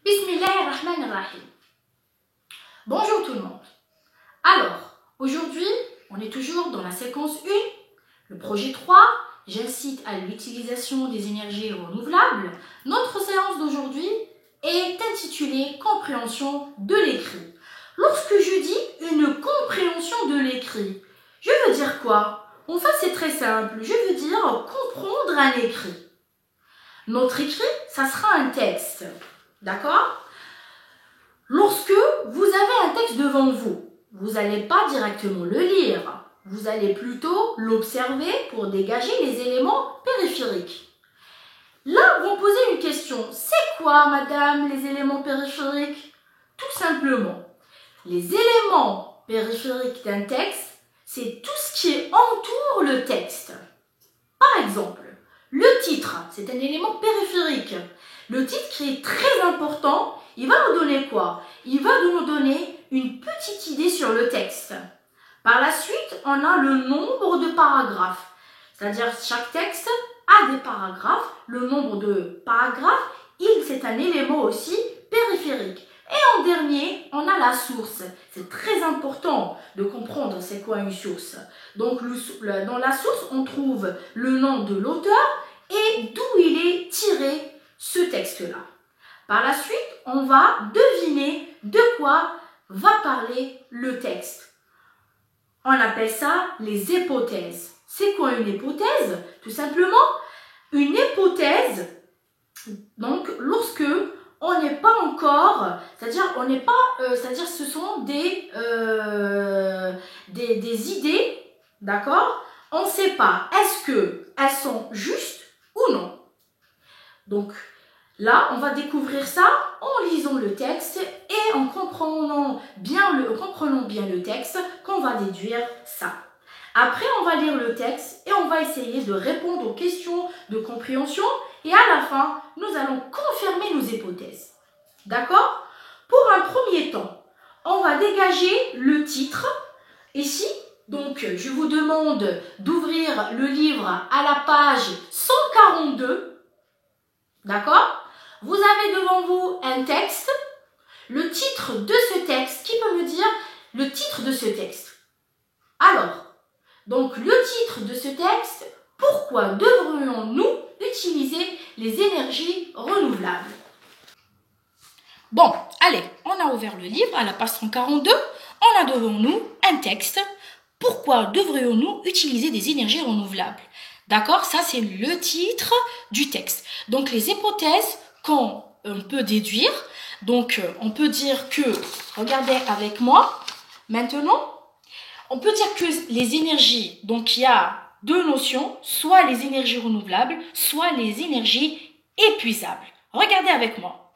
Bismillahirrahmanirrahim. Bonjour tout le monde. Alors, aujourd'hui, on est toujours dans la séquence 1, le projet 3, j'incite à l'utilisation des énergies renouvelables. Notre séance d'aujourd'hui est intitulée Compréhension de l'écrit. Lorsque je dis une compréhension de l'écrit, je veux dire quoi? En fait, c'est très simple. Je veux dire comprendre un écrit. Notre écrit, ça sera un texte. D'accord? Lorsque vous avez un texte devant vous, vous n'allez pas directement le lire. Vous allez plutôt l'observer pour dégager les éléments périphériques. Là, vous me posez une question. C'est quoi, madame, les éléments périphériques? Tout simplement, les éléments périphériques d'un texte, c'est tout ce qui entoure le texte. Par exemple, le titre, c'est un élément périphérique. Le titre qui est très important, il va nous donner quoi? Il va nous donner une petite idée sur le texte. Par la suite, on a le nombre de paragraphes. C'est-à-dire chaque texte a des paragraphes. Le nombre de paragraphes, c'est un élément aussi périphérique. Et en dernier, on a la source. C'est très important de comprendre c'est quoi une source. Donc, dans la source, on trouve le nom de l'auteur et d'où il est tiré ce texte-là. Par la suite, on va deviner de quoi va parler le texte. On appelle ça les hypothèses. C'est quoi une hypothèse? Tout simplement, une hypothèse, donc lorsque on n'est pas encore, c'est-à-dire ce sont des idées, d'accord? On ne sait pas, est-ce qu'elles sont justes ou non? Donc, là, on va découvrir ça en lisant le texte et en comprenant bien le texte qu'on va déduire ça. Après, on va lire le texte et on va essayer de répondre aux questions de compréhension et à la fin, nous allons confirmer nos hypothèses. D'accord? Pour un premier temps, on va dégager le titre ici. Donc, je vous demande d'ouvrir le livre à la page 142. D'accord? Vous avez devant vous un texte. Le titre de ce texte, qui peut me dire le titre de ce texte? Alors, donc le titre de ce texte, pourquoi devrions-nous utiliser les énergies renouvelables? Bon, allez, on a ouvert le livre à la page 142. On a devant nous un texte. Pourquoi devrions-nous utiliser des énergies renouvelables? D'accord, ça c'est le titre du texte. Donc les hypothèses qu'on peut déduire, donc on peut dire que, regardez avec moi, maintenant, on peut dire que les énergies, donc il y a deux notions, soit les énergies renouvelables, soit les énergies épuisables. Regardez avec moi.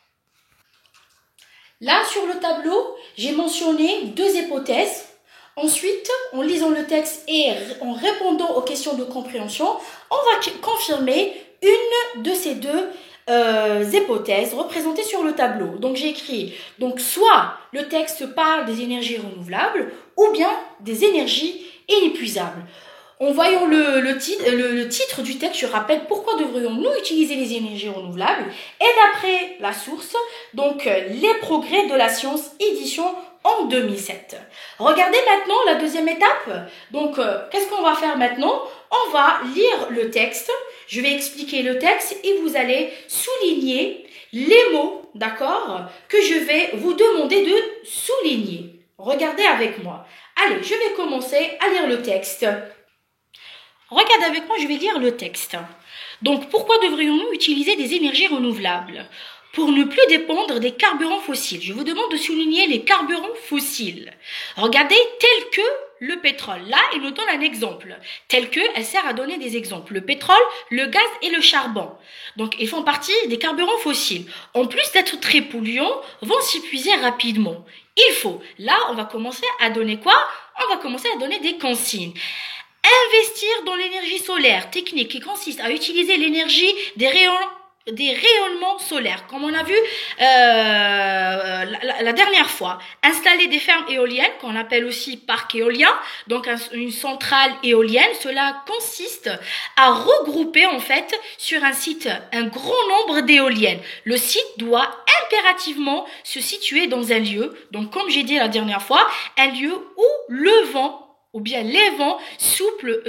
Là sur le tableau, j'ai mentionné deux hypothèses. Ensuite, en lisant le texte et en répondant aux questions de compréhension, on va confirmer une de ces deux hypothèses représentées sur le tableau. Donc j'ai écrit, donc soit le texte parle des énergies renouvelables ou bien des énergies inépuisables. En voyant le titre du texte, je rappelle pourquoi devrions-nous utiliser les énergies renouvelables. Et d'après la source, donc les progrès de la science, édition en 2007. Regardez maintenant la deuxième étape. Donc, qu'est-ce qu'on va faire maintenant? On va lire le texte. Je vais expliquer le texte et vous allez souligner les mots, d'accord, que je vais vous demander de souligner. Regardez avec moi. Allez, je vais commencer à lire le texte. Regardez avec moi, je vais lire le texte. Donc, pourquoi devrions-nous utiliser des énergies renouvelables? Pour ne plus dépendre des carburants fossiles. Je vous demande de souligner les carburants fossiles. Regardez, tel que le pétrole. Là, il nous donne un exemple. Tel que, elle sert à donner des exemples. Le pétrole, le gaz et le charbon. Donc, ils font partie des carburants fossiles. En plus d'être très polluants, vont s'épuiser rapidement. Il faut. Là, on va commencer à donner quoi? On va commencer à donner des consignes. Investir dans l'énergie solaire, technique qui consiste à utiliser l'énergie des rayons des rayonnements solaires, comme on a vu la dernière fois. Installer des fermes éoliennes, qu'on appelle aussi parc éolien, donc une centrale éolienne, cela consiste à regrouper en fait sur un site un grand nombre d'éoliennes. Le site doit impérativement se situer dans un lieu, donc comme j'ai dit la dernière fois, un lieu où le vent ou bien les vents soufflent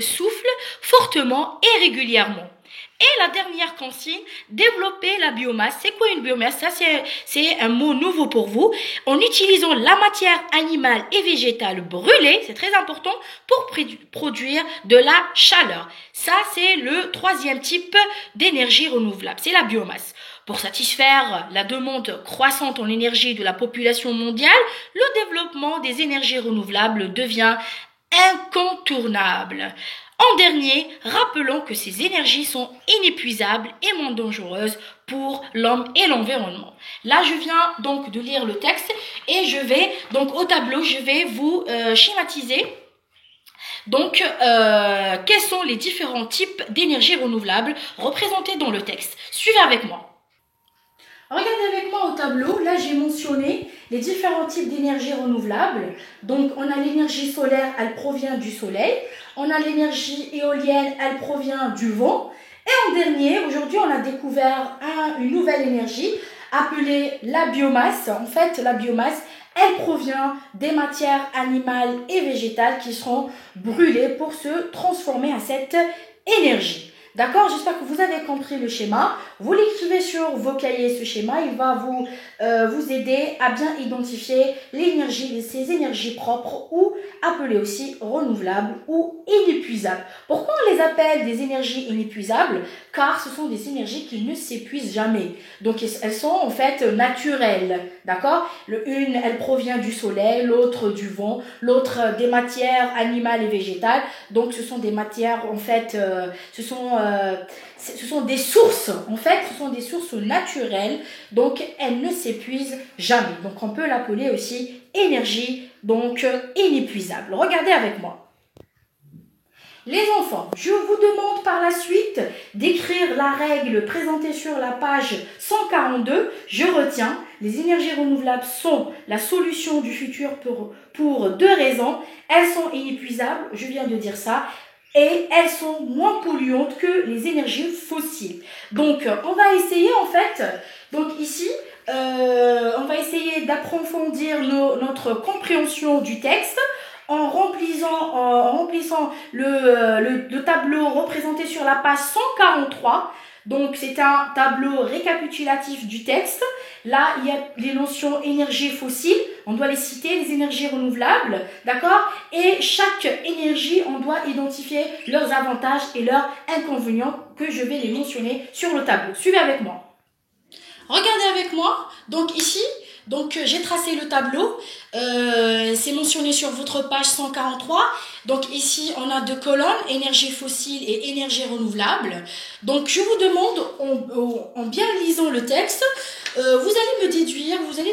fortement et régulièrement. Et la dernière consigne, développer la biomasse. C'est quoi une biomasse? Ça, c'est un mot nouveau pour vous. En utilisant la matière animale et végétale brûlée, c'est très important, pour produire de la chaleur. Ça, c'est le troisième type d'énergie renouvelable. C'est la biomasse. Pour satisfaire la demande croissante en énergie de la population mondiale, le développement des énergies renouvelables devient incontournable. En dernier, rappelons que ces énergies sont inépuisables et moins dangereuses pour l'homme et l'environnement. Là, je viens donc de lire le texte et je vais, donc au tableau, je vais vous schématiser. Donc, quels sont les différents types d'énergie renouvelables représentés dans le texte? Suivez avec moi. Regardez avec moi au tableau, là j'ai mentionné les différents types d'énergie renouvelable. Donc on a l'énergie solaire, elle provient du soleil. On a l'énergie éolienne, elle provient du vent. Et en dernier, aujourd'hui on a découvert une nouvelle énergie appelée la biomasse. En fait, la biomasse, elle provient des matières animales et végétales qui seront brûlées pour se transformer en cette énergie. D'accord? J'espère que vous avez compris le schéma. Vous l'écrivez sur vos cahiers, ce schéma. Il va vous aider à bien identifier l'énergie, ces énergies propres ou appelées aussi renouvelables ou inépuisables. Pourquoi on les appelle des énergies inépuisables? Car ce sont des énergies qui ne s'épuisent jamais. Donc elles sont en fait naturelles. D'accord? Une, elle provient du soleil, l'autre du vent, l'autre des matières animales et végétales. Donc ce sont des matières en fait, ce sont des sources, en fait, ce sont des sources naturelles, donc elles ne s'épuisent jamais. Donc on peut l'appeler aussi énergie, donc inépuisable. Regardez avec moi. Les enfants, je vous demande par la suite d'écrire la règle présentée sur la page 142. Je retiens, les énergies renouvelables sont la solution du futur pour deux raisons. Elles sont inépuisables, je viens de dire ça. Et elles sont moins polluantes que les énergies fossiles. Donc, on va essayer en fait, donc ici, on va essayer d'approfondir notre compréhension du texte en remplissant le tableau représenté sur la page 143. Donc, c'est un tableau récapitulatif du texte. Là, il y a les notions énergie fossile. On doit les citer, les énergies renouvelables. D'accord? Et chaque énergie, on doit identifier leurs avantages et leurs inconvénients que je vais les mentionner sur le tableau. Suivez avec moi. Regardez avec moi. Donc ici, j'ai tracé le tableau. C'est mentionné sur votre page 143. Donc ici, on a deux colonnes, énergie fossile et énergie renouvelable. Donc je vous demande, en bien lisant le texte, vous allez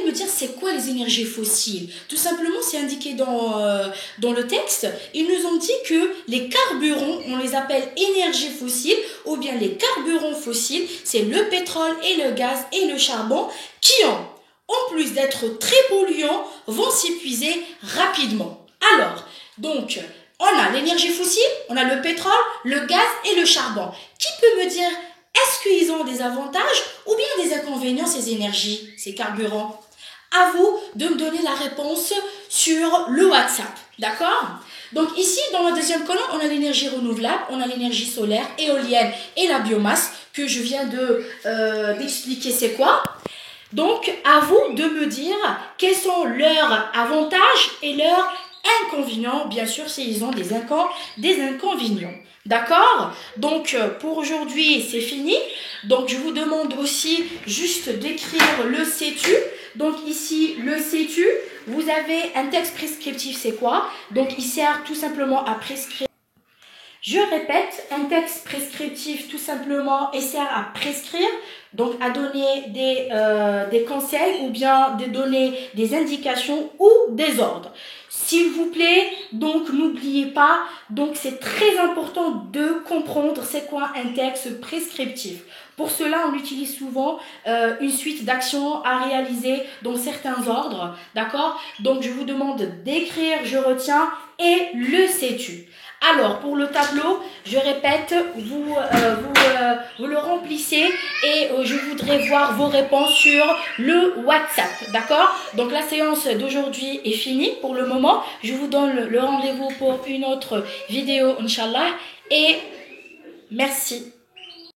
me dire c'est quoi les énergies fossiles. Tout simplement, c'est indiqué dans le texte. Ils nous ont dit que les carburants, on les appelle énergies fossiles, ou bien les carburants fossiles, c'est le pétrole et le gaz et le charbon qui en plus d'être très polluants, vont s'épuiser rapidement. Alors, donc, on a l'énergie fossile, on a le pétrole, le gaz et le charbon. Qui peut me dire, est-ce qu'ils ont des avantages ou bien des inconvénients, ces énergies, ces carburants? À vous de me donner la réponse sur le WhatsApp. D'accord? Donc ici, dans la deuxième colonne, on a l'énergie renouvelable, on a l'énergie solaire, éolienne et la biomasse que je viens d'expliquer c'est quoi. Donc, à vous de me dire quels sont leurs avantages et leurs inconvénients, bien sûr, s'ils ont des inconvénients. D'accord? Donc, pour aujourd'hui, c'est fini. Donc, je vous demande aussi juste d'écrire le sais-tu. Donc, ici, le sais-tu, vous avez un texte prescriptif, c'est quoi? Donc, il sert tout simplement à prescrire. Je répète, un texte prescriptif tout simplement il sert à prescrire, donc à donner des conseils ou bien de donner des indications ou des ordres. S'il vous plaît, donc n'oubliez pas, donc c'est très important de comprendre c'est quoi un texte prescriptif. Pour cela, on utilise souvent une suite d'actions à réaliser dans certains ordres, d'accord? Donc, je vous demande d'écrire « je retiens » et « le sais-tu ». Alors, pour le tableau, je répète, vous le remplissez et je voudrais voir vos réponses sur le WhatsApp, d'accord? Donc, la séance d'aujourd'hui est finie pour le moment. Je vous donne le rendez-vous pour une autre vidéo, Inch'Allah. Et merci.